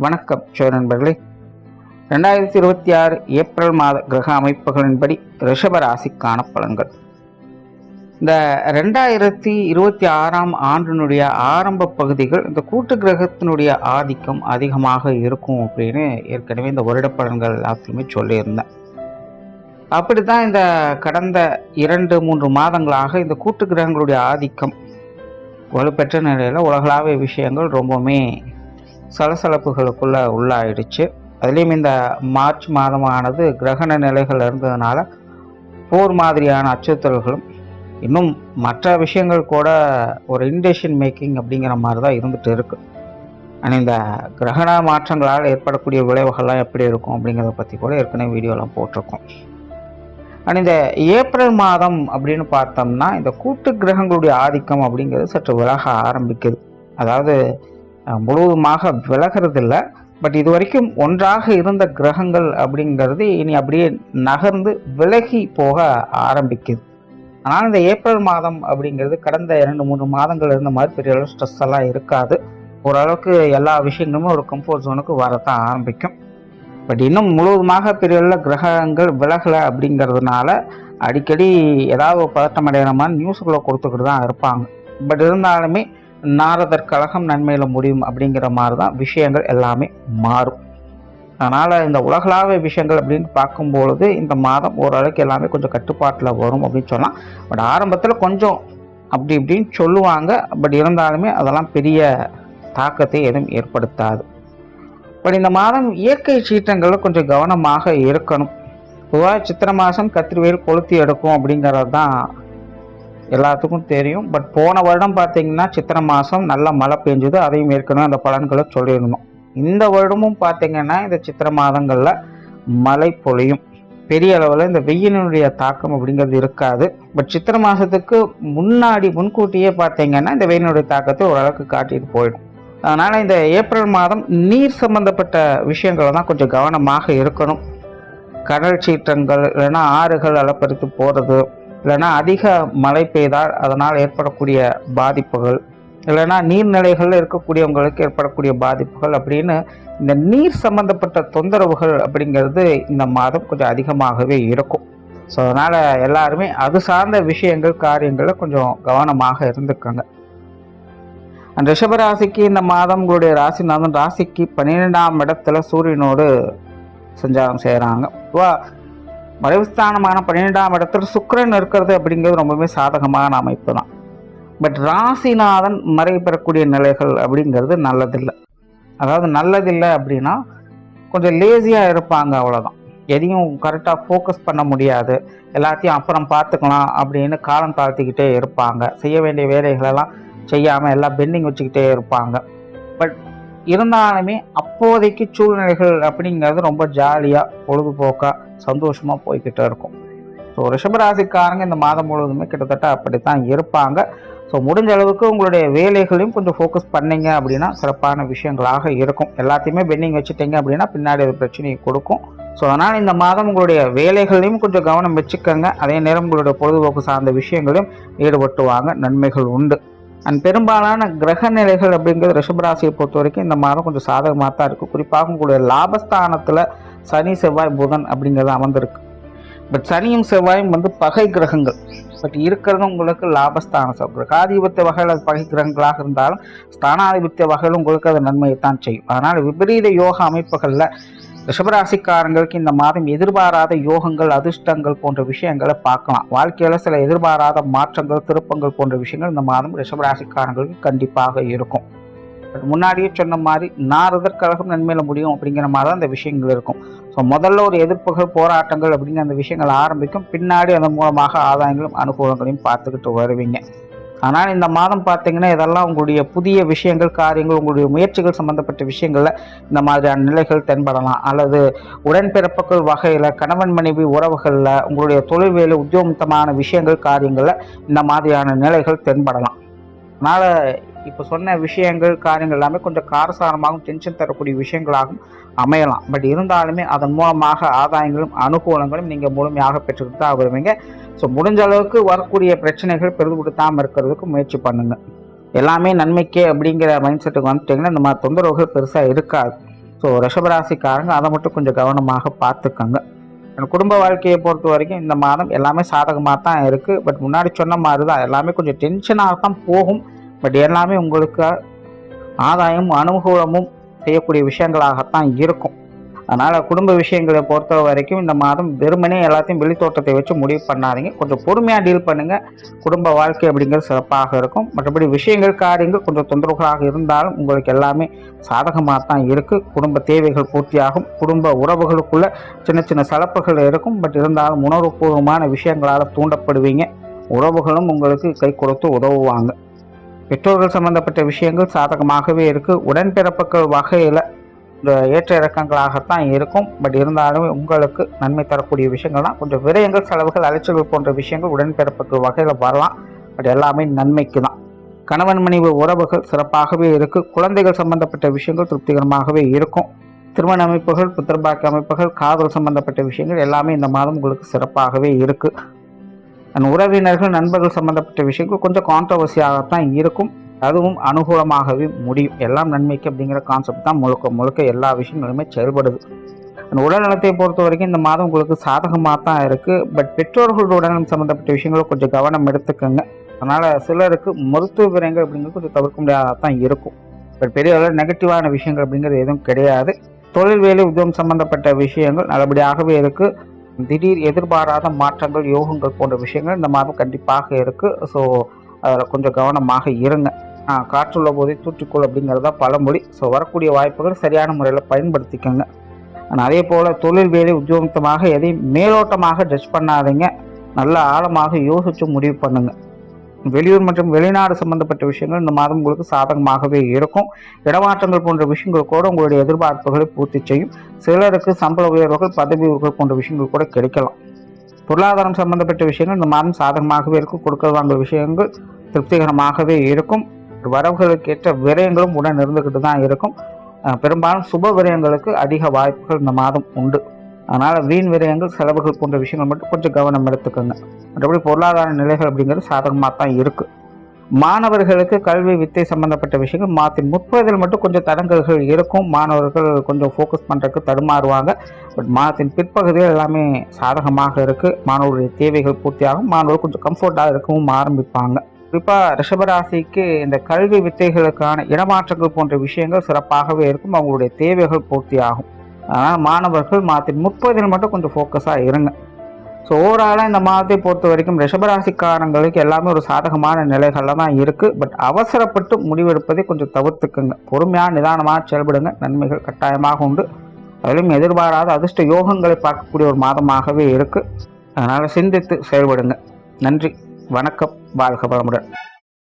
வணக்கம் நண்பர்களே. 2026 ஏப்ரல் மாத கிரக அமைப்புகளின்படி ரிஷப ராசிக்கான பலன்கள். இந்த 2026ஆம் ஆண்டினுடைய ஆரம்ப பகுதிகள் இந்த கூட்டு கிரகத்தினுடைய ஆதிக்கம் அதிகமாக இருக்கும் அப்படின்னு ஏற்கனவே இந்த வருட பலன்கள் எல்லாத்துலையுமே சொல்லியிருந்தேன். அப்படித்தான் இந்த கடந்த 2-3 மாதங்களாக இந்த கூட்டு கிரகங்களுடைய ஆதிக்கம் வலுப்பெற்ற நிலையில் உலகளாவிய விஷயங்கள் ரொம்பவுமே சலசலப்புகளுக்குள்ள உள்ளாயிடுச்சு. அதுலேயும் இந்த மார்ச் மாதமானது கிரகண நிலைகள் இருந்ததுனால போர் மாதிரியான அச்சுறுத்தல்களும் இன்னும் மற்ற விஷயங்கள் கூட ஒரு இன்டெசிஷன் மேக்கிங் அப்படிங்கிற மாதிரி தான் இருந்துகிட்டு இருக்கு. ஆனால் இந்த கிரகண மாற்றங்களால் ஏற்படக்கூடிய விளைவுகள்லாம் எப்படி இருக்கும் அப்படிங்கிறத பற்றி கூட ஏற்கனவே வீடியோலாம் போட்டிருக்கோம். ஆனால் இந்த ஏப்ரல் மாதம் அப்படின்னு பார்த்தோம்னா இந்த கூட்டு கிரகங்களுடைய ஆதிக்கம் அப்படிங்கிறது சற்று விலக ஆரம்பிக்குது. அதாவது முழுவதுமாக விலகிறது இல்லை, பட் இது வரைக்கும் ஒன்றாக இருந்த கிரகங்கள் அப்படிங்கிறது இனி அப்படியே நகர்ந்து விலகி போக ஆரம்பிக்குது. ஆனால் இந்த ஏப்ரல் மாதம் அப்படிங்கிறது கடந்த 2-3 மாதங்கள் இருந்த மாதிரி பெரிய அளவு ஸ்ட்ரெஸ் எல்லாம் இருக்காது. ஓரளவுக்கு எல்லா விஷயங்களுமே ஒரு கம்ஃபர்ட் ஜோனுக்கு வரத்தான் ஆரம்பிக்கும். பட் இன்னும் முழுவதுமாக பெரிய அளவில் கிரகங்கள் விலகலை அப்படிங்கிறதுனால அடிக்கடி ஏதாவது பதட்டம் அடைகிற மாதிரி நியூஸுக்குள்ளே கொடுத்துக்கிட்டு தான் இருப்பாங்க. பட் இருந்தாலுமே நாரதர் கழகம் நன்மையில் முடியும் அப்படிங்கிற மாதிரி தான் விஷயங்கள் எல்லாமே மாறும். அதனால் இந்த உலகளாவிய விஷயங்கள் அப்படின்னு பார்க்கும்பொழுது இந்த மாதம் ஓரளவுக்கு எல்லாமே கொஞ்சம் கட்டுப்பாட்டில் வரும் அப்படின்னு சொல்லலாம். பட் ஆரம்பத்தில் கொஞ்சம் அப்படி இப்படின்னு சொல்லுவாங்க. பட் இருந்தாலுமே அதெல்லாம் பெரிய தாக்கத்தை எதுவும் ஏற்படுத்தாது. பட் இந்த மாதம் இயற்கை சீற்றங்களில் கொஞ்சம் கவனமாக இருக்கணும். பொதுவாக சித்திரை மாதம் கத்திரிவேல் கொளுத்தி எடுக்கும் அப்படிங்கிறது தான் எல்லாத்துக்கும் தெரியும். பட் போன வருடம் பார்த்தீங்கன்னா சித்திரை மாதம் நல்ல மழை பெஞ்சுது, அதையும் ஏற்கனவே அந்த பலன்களை சொல்லியிருந்தோம். இந்த வருடமும் பார்த்தீங்கன்னா இந்த சித்திரை மாதங்களில் மழை பொழியும். பெரிய அளவில் இந்த வெயிலினுடைய தாக்கம் அப்படிங்கிறது இருக்காது. பட் சித்திரை மாதத்துக்கு முன்கூட்டியே பார்த்தீங்கன்னா இந்த வெயிலினுடைய தாக்கத்தை ஓரளவுக்கு காட்டிட்டு போயிடும். அதனால் இந்த ஏப்ரல் மாதம் நீர் சம்பந்தப்பட்ட விஷயங்களை தான் கொஞ்சம் கவனமாக இருக்கணும். கடல் சீற்றங்கள் இல்லைன்னா ஆறுகள் அலப்பறித்து போகிறது, இல்லைன்னா அதிக மழை பெய்தால் அதனால் ஏற்படக்கூடிய பாதிப்புகள், இல்லைன்னா நீர்நிலைகளில் இருக்கக்கூடியவங்களுக்கு ஏற்படக்கூடிய பாதிப்புகள் அப்படின்னு இந்த நீர் சம்பந்தப்பட்ட தொந்தரவுகள் அப்படிங்கிறது இந்த மாதம் கொஞ்சம் அதிகமாகவே இருக்கும். ஸோ அதனால் எல்லாருமே அது சார்ந்த விஷயங்கள் காரியங்களில் கொஞ்சம் கவனமாக இருந்துக்கோங்க. அந்த ரிஷபராசிக்கு இந்த மாதம் உங்களுடைய ராசிநாதன் ராசிக்கு 12ஆம் இடத்துல சூரியனோடு சஞ்சாரம் செய்கிறாங்க. மறைவுஸ்தானமான 12ஆம் இடத்துல சுக்கிரன் இருக்கிறது அப்படிங்கிறது ரொம்பவே சாதகமான அமைப்பு தான். பட் ராசிநாதன் மறைவு பெறக்கூடிய நிலைகள் அப்படிங்கிறது நல்லதில்லை. அதாவது நல்லதில்லை அப்படின்னா கொஞ்சம் லேசியாக இருப்பாங்க, அவ்வளோதான். எதையும் கரெக்டாக ஃபோக்கஸ் பண்ண முடியாது, எல்லாத்தையும் அப்புறம் பார்த்துக்கலாம் அப்படின்னு காலம் தாழ்த்திக்கிட்டே இருப்பாங்க. செய்ய வேண்டிய வேலைகளெல்லாம் செய்யாமல் எல்லாம் பெண்டிங் வச்சுக்கிட்டே இருப்பாங்க. பட் இருந்தாலுமே அப்போதைக்கு சூழ்நிலைகள் அப்படிங்கிறது ரொம்ப ஜாலியாக பொழுதுபோக்காக சந்தோஷமாக போய்கிட்டே இருக்கும். ஸோ ரிஷபராசிக்காரங்க இந்த மாதம் முழுவதுமே கிட்டத்தட்ட அப்படி தான் இருப்பாங்க. ஸோ முடிஞ்ச அளவுக்கு உங்களுடைய வேலைகளையும் கொஞ்சம் ஃபோக்கஸ் பண்ணிங்க அப்படின்னா சிறப்பான விஷயங்களாக இருக்கும். எல்லாத்தையுமே பெண்டிங் வச்சுட்டீங்க அப்படின்னா பின்னாடி அது பிரச்சனையை கொடுக்கும். ஸோ அதனால் இந்த மாதம் உங்களுடைய வேலைகளையும் கொஞ்சம் கவனம் வச்சுக்கோங்க. அதே நேரம் உங்களுடைய பொழுதுபோக்கு சார்ந்த விஷயங்களையும் ஈடுபட்டுவாங்க, நன்மைகள் உண்டு. அண்ட் பெரும்பாலான கிரக நிலைகள் அப்படிங்கிறது ரிஷபராசியை பொறுத்த வரைக்கும் இந்த மாதம் கொஞ்சம் சாதகமாக தான் இருக்குது. குறிப்பாக உங்களுடைய லாபஸ்தானத்தில் சனி செவ்வாய் புதன் அப்படிங்கிறது அமர்ந்திருக்கு. பட் சனியும் செவ்வாயும் பகை கிரகங்கள். பட் இருக்கிறது உங்களுக்கு லாபஸ்தானம். கிரகாதிபத்திய வகையில் அது பகை கிரகங்களாக இருந்தாலும் ஸ்தானாதிபத்திய வகையில் உங்களுக்கு அது நன்மையை தான் செய்யும். அதனால் விபரீத யோக அமைப்புகளில் ரிஷபராசிக்காரங்களுக்கு இந்த மாதம் எதிர்பாராத யோகங்கள், அதிர்ஷ்டங்கள் போன்ற விஷயங்களை பார்க்கலாம். வாழ்க்கையில் சில எதிர்பாராத மாற்றங்கள், திருப்பங்கள் போன்ற விஷயங்கள் இந்த மாதம் ரிஷபராசிக்காரங்களுக்கு கண்டிப்பாக இருக்கும். முன்னாடியே சொன்ன மாதிரி நாரதர் கழகம் நன்மையில் முடியும் அப்படிங்கிற மாதிரி தான் அந்த விஷயங்கள் இருக்கும். ஸோ முதல்ல ஒரு எதிர்ப்புகள், போராட்டங்கள் அப்படிங்கிற அந்த விஷயங்கள் ஆரம்பிக்கும். பின்னாடி அதன் மூலமாக ஆதாயங்களும் அனுகூலங்களையும் பார்த்துக்கிட்டு வருவீங்க. ஆனால் இந்த மாதம் பார்த்தீங்கன்னா இதெல்லாம் உங்களுடைய புதிய விஷயங்கள், காரியங்கள், உங்களுடைய முயற்சிகள் சம்பந்தப்பட்ட விஷயங்களில் இந்த மாதிரியான நிலைகள் தென்படலாம். அல்லது உடன்பிறப்புகள் வகையில், கணவன் மனைவி உறவுகளில், உங்களுடைய தொழில் வேலை உத்தியோகமான விஷயங்கள், காரியங்களில் இந்த மாதிரியான நிலைகள் தென்படலாம். அதனால் இப்போ சொன்ன விஷயங்கள், காரியங்கள் எல்லாமே கொஞ்சம் காரசாரமாகவும் டென்ஷன் தரக்கூடிய விஷயங்களாகவும் அமையலாம். பட் இருந்தாலுமே அதன் மூலமாக ஆதாயங்களும் அனுகூலங்களும் நீங்கள் முழுமையாக பெற்றுக்கிட்டு தான் வருவீங்க. ஸோ முடிஞ்ச அளவுக்கு வரக்கூடிய பிரச்சனைகள் பெரிதுபடுத்தாமல் இருக்கிறதுக்கு முயற்சி பண்ணுங்கள். எல்லாமே நன்மைக்கே அப்படிங்கிற மைண்ட் செட்டுக்கு வந்துட்டிங்கன்னா இந்த மாதிரி தொந்தரவுகள் பெருசாக இருக்காது. ஸோ ரிஷபராசிக்காரங்க அதை மட்டும் கொஞ்சம் கவனமாக பார்த்துக்கோங்க. குடும்ப வாழ்க்கையை பொறுத்த வரைக்கும் இந்த மாதம் எல்லாமே சாதகமாக தான் இருக்குது. பட் முன்னாடி சொன்ன மாதிரி தான் எல்லாமே கொஞ்சம் டென்ஷனாக தான் போகும். பட் எல்லாமே உங்களுக்கு ஆதாயமும் அனுகூலமும் செய்யக்கூடிய விஷயங்களாகத்தான் இருக்கும். அதனால் குடும்ப விஷயங்களை பொறுத்த வரைக்கும் இந்த மாதம் வெறுமனே எல்லாத்தையும் வெளித்தோட்டத்தை வச்சு முடிவு பண்ணாதீங்க. கொஞ்சம் பொறுமையாக டீல் பண்ணுங்கள். குடும்ப வாழ்க்கை அப்படிங்கிறது சிறப்பாக இருக்கும். மற்றபடி விஷயங்கள் காரியங்கள் கொஞ்சம் தொந்தரவுகளாக இருந்தாலும் உங்களுக்கு எல்லாமே சாதகமாக தான் இருக்குது. குடும்ப தேவைகள் பூர்த்தியாகும். குடும்ப உறவுகளுக்குள்ள சின்ன சின்ன சலப்புகள் இருக்கும். பட் இருந்தாலும் உணர்வுபூர்வமான விஷயங்களால் தூண்டப்படுவீங்க. உறவுகளும் உங்களுக்கு கை கொடுத்து உதவுவாங்க. பெற்றோர்கள் சம்பந்தப்பட்ட விஷயங்கள் சாதகமாகவே இருக்குது. உடன்பிறப்புகள் வகையில் இந்த ஏற்ற இறக்கங்களாகத்தான் இருக்கும். பட் இருந்தாலும் உங்களுக்கு நன்மை தரக்கூடிய விஷயங்கள்லாம் கொஞ்சம் விரயங்கள், செலவுகள், அலைச்சல்கள் போன்ற விஷயங்கள் உடன்பிறப்புகள் வகையில் வரலாம். பட் எல்லாமே நன்மைக்கு தான். கணவன் மனைவி உறவுகள் சிறப்பாகவே இருக்குது. குழந்தைகள் சம்பந்தப்பட்ட விஷயங்கள் திருப்திகரமாகவே இருக்கும். திருமண அமைப்புகள், புத்திரபாக்கிய அமைப்புகள், காதல் சம்பந்தப்பட்ட விஷயங்கள் எல்லாமே இந்த மாதம் உங்களுக்கு சிறப்பாகவே இருக்குது. உறவினர்கள், நண்பர்கள் சம்பந்தப்பட்ட விஷயங்கள் கொஞ்சம் கான்ட்ரவர்சியாகத்தான் இருக்கும். அதுவும் அனுகூலமாகவே முடியும். எல்லாம் நன்மைக்கு அப்படிங்கிற கான்செப்ட் தான் முழுக்க முழுக்க எல்லா விஷயங்களுமே செயல்படுது. உடல் நலத்தை பொறுத்த வரைக்கும் இந்த மாதம் உங்களுக்கு சாதகமாக தான் இருக்குது. பட் பெற்றோர்களோட உடல்நலம் சம்மந்தப்பட்ட விஷயங்களை கொஞ்சம் கவனம் எடுத்துக்கோங்க. அதனால் சிலருக்கு மருத்துவ விரயங்கள் அப்படிங்கிறது கொஞ்சம் தவிர்க்க முடியாதான் இருக்கும். பட் பெரிய அளவில் நெகட்டிவான விஷயங்கள் அப்படிங்கிறது எதுவும் கிடையாது. தொழில், வேலை, உத்தியோகம் சம்பந்தப்பட்ட விஷயங்கள் நல்லபடியாகவே இருக்குது. திடீர் எதிர்பாராத மாற்றங்கள், யோகங்கள் போன்ற விஷயங்கள் இந்த மாதம் கண்டிப்பாக இருக்குது. ஸோ அதில் கொஞ்சம் கவனமாக இருங்க. காற்றுள்ள போதே தூற்றிக்கொள் அப்படிங்கிறதா பழமொழி. ஸோ வரக்கூடிய வாய்ப்புகள் சரியான முறையில் பயன்படுத்திக்கோங்க. அதே போல் தொழில், வேலை, உத்தியோகமாக எதையும் மேலோட்டமாக ஜட்ஜ் பண்ணாதீங்க. நல்ல ஆழமாக யோசித்து முடிவு பண்ணுங்க. வெளியூர் மற்றும் வெளிநாடு சம்பந்தப்பட்ட விஷயங்கள் இந்த மாதம் உங்களுக்கு சாதகமாகவே இருக்கும். இடமாற்றங்கள் போன்ற விஷயங்கள் கூட உங்களுடைய எதிர்பார்ப்புகளை பூர்த்தி செய்யும். சிலருக்கு சம்பள உயர்வுகள், பதவி உயர்வுகள் போன்ற விஷயங்கள் கூட கிடைக்கலாம். பொருளாதாரம் சம்பந்தப்பட்ட விஷயங்கள் இந்த மாதம் சாதகமாகவே இருக்கும். கொடுக்கல் வாங்கல் விஷயங்கள் திருப்திகரமாகவே இருக்கும். வரவுகளுக்கு ஏற்ற விரயங்களும் உடன் இருந்துக்கிட்டு தான் இருக்கும். பெரும்பாலும் சுப விரயங்களுக்கு அதிக வாய்ப்புகள் இந்த மாதம் உண்டு. அதனால் வீண் விரயங்கள், செலவுகள் போன்ற விஷயங்கள் மட்டும் கொஞ்சம் கவனம் எடுத்துக்கோங்க. மற்றபடி பொருளாதார நிலைகள் அப்படிங்கிறது சாதகமாக தான் இருக்குது. மாணவர்களுக்கு கல்வி, வித்தை சம்பந்தப்பட்ட விஷயங்கள் மாதத்தின் முற்பகுதியில் மட்டும் கொஞ்சம் தடங்கல்கள் இருக்கும். மாணவர்கள் கொஞ்சம் ஃபோக்கஸ் பண்ணுறதுக்கு தடுமாறுவாங்க. பட் மாதத்தின் பிற்பகுதியில் எல்லாமே சாதகமாக இருக்குது. மாணவர்களுடைய தேவைகள் பூர்த்தியாகும். மாணவர்கள் கொஞ்சம் கம்ஃபர்ட்டாக இருக்கவும் ஆரம்பிப்பாங்க. குறிப்பாக ரிஷபராசிக்கு இந்த கல்வி, வித்தைகளுக்கான இடமாற்றங்கள் போன்ற விஷயங்கள் சிறப்பாகவே இருக்கும். அவங்களுடைய தேவைகள் பூர்த்தியாகும். அதனால் மாணவர்கள் மாதத்தின் முற்பகுதியில் மட்டும் கொஞ்சம் ஃபோக்கஸாக இருங்க. ஸோ ஓவராலாக இந்த மாதத்தை பொறுத்த வரைக்கும் ரிஷபராசிக்காரங்களுக்கு எல்லாமே ஒரு சாதகமான நிலைகளில் தான் இருக்குது. பட் அவசரப்பட்டு முடிவெடுப்பதை கொஞ்சம் தவிர்த்துக்குங்க. பொறுமையாக நிதானமாக செயல்படுங்க. நன்மைகள் கட்டாயமாக உண்டு. அதிலும் எதிர்பாராத அதிர்ஷ்ட யோகங்களை பார்க்கக்கூடிய ஒரு மாதமாகவே இருக்குது. அதனால் சிந்தித்து செயல்படுங்க. நன்றி, வணக்கம், வாழ்க வளமுடன்.